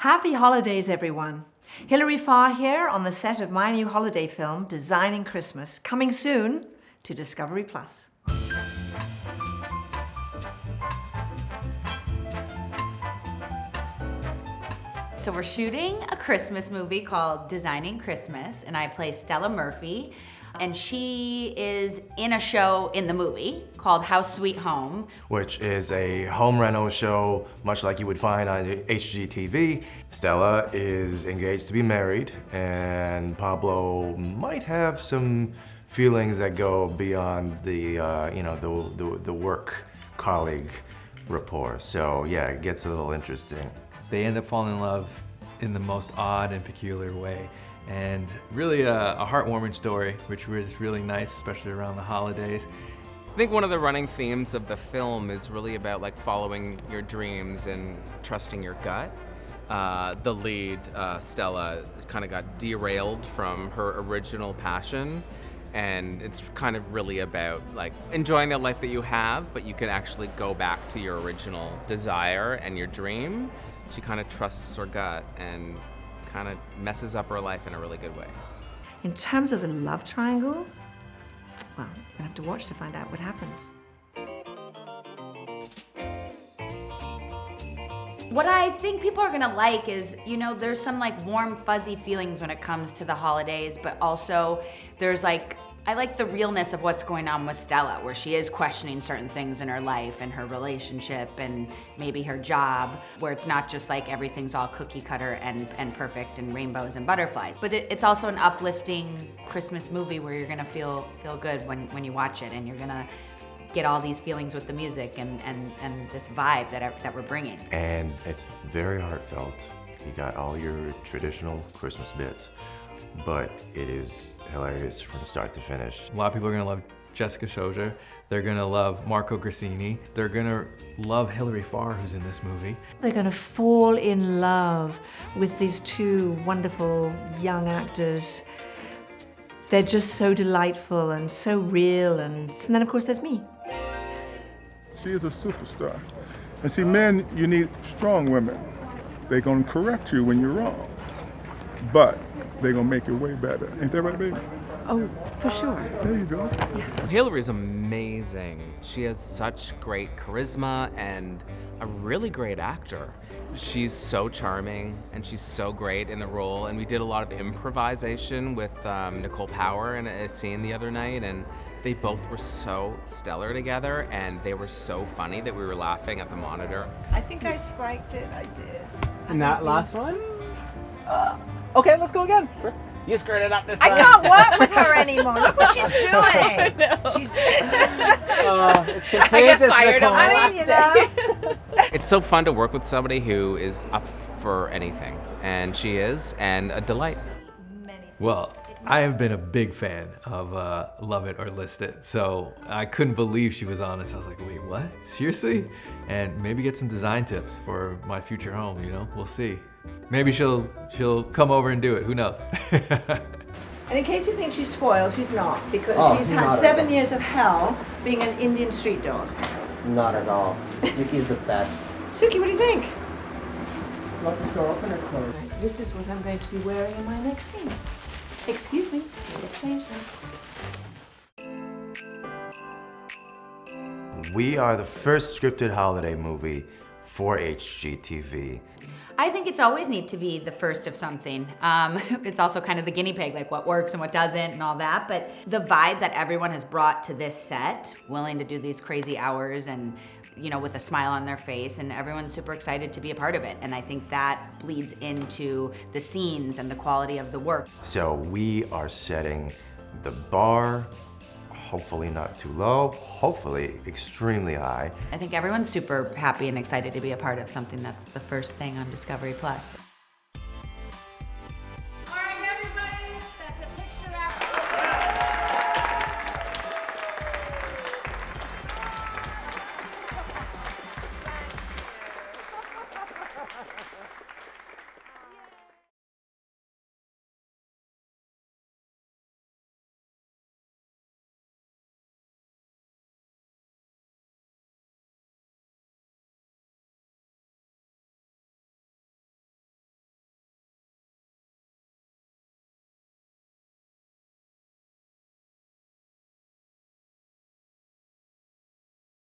Happy holidays, everyone. Hilary Farr here on the set of my new holiday film, Designing Christmas, coming soon to Discovery+. So we're shooting a Christmas movie called Designing Christmas, and I play Stella Murphy. And she is in a show in the movie called House Sweet Home, which is a home rental show, much like you would find on HGTV. Stella is engaged to be married, and Pablo might have some feelings that go beyond the the work colleague rapport. So yeah, it gets a little interesting. They end up falling in love in the most odd and peculiar way. And really a heartwarming story, which was really nice, especially around the holidays. I think one of the running themes of the film is really about like following your dreams and trusting your gut. The lead, Stella, kind of got derailed from her original passion, and it's kind of really about like enjoying the life that you have, but you can actually go back to your original desire and your dream. She kind of trusts her gut and kind of messes up her life in a really good way. In terms of the love triangle, well, you'll have to watch to find out what happens. What I think people are gonna like is, there's some like warm, fuzzy feelings when it comes to the holidays, but also there's I like the realness of what's going on with Stella, where she is questioning certain things in her life and her relationship and maybe her job, where it's not just like everything's all cookie cutter and perfect and rainbows and butterflies. But it's also an uplifting Christmas movie where you're gonna feel good when you watch it, and you're gonna get all these feelings with the music and this vibe that we're bringing. And it's very heartfelt. You got all your traditional Christmas bits, but it is hilarious from start to finish. A lot of people are gonna love Jessica Szohr. They're gonna love Marco Grazzini. They're gonna love Hilary Farr, who's in this movie. They're going to fall in love with these two wonderful young actors. They're just so delightful and so real, and then of course there's me. She is a superstar. And see, men, you need strong women. They're gonna correct you when you're wrong, but they're gonna make it way better. Ain't that right, baby? Oh, for sure. There you go. Hilary's amazing. She has such great charisma and a really great actor. She's so charming and she's so great in the role, and we did a lot of improvisation with Nicole Power in a scene the other night, and they both were so stellar together, and they were so funny that we were laughing at the monitor. I think I spiked it, I did. And that last one? Okay, let's go again. You screwed it up this I time. can't work with her anymore. Look what she's doing. She's. It's contagious. It's so fun to work with somebody who is up for anything, and she is, and a delight. Well, I have been a big fan of Love It or List It, so I couldn't believe she was on this. I was like, wait, what? Seriously? And maybe get some design tips for my future home, We'll see. Maybe she'll come over and do it, who knows? And in case you think she's spoiled, she's not, because she's had not 7 years of hell being an Indian street dog. Not at all. Yuki's the best. Suki, what do you think? Let the door open or close? This is what I'm going to be wearing in my next scene. Excuse me, it'll change now. We are the first scripted holiday movie for HGTV. I think it's always neat to be the first of something. It's also kind of the guinea pig, like what works and what doesn't and all that, but the vibe that everyone has brought to this set, willing to do these crazy hours and with a smile on their face, and everyone's super excited to be a part of it. And I think that bleeds into the scenes and the quality of the work. So we are setting the bar, hopefully not too low, hopefully extremely high. I think everyone's super happy and excited to be a part of something that's the first thing on Discovery+.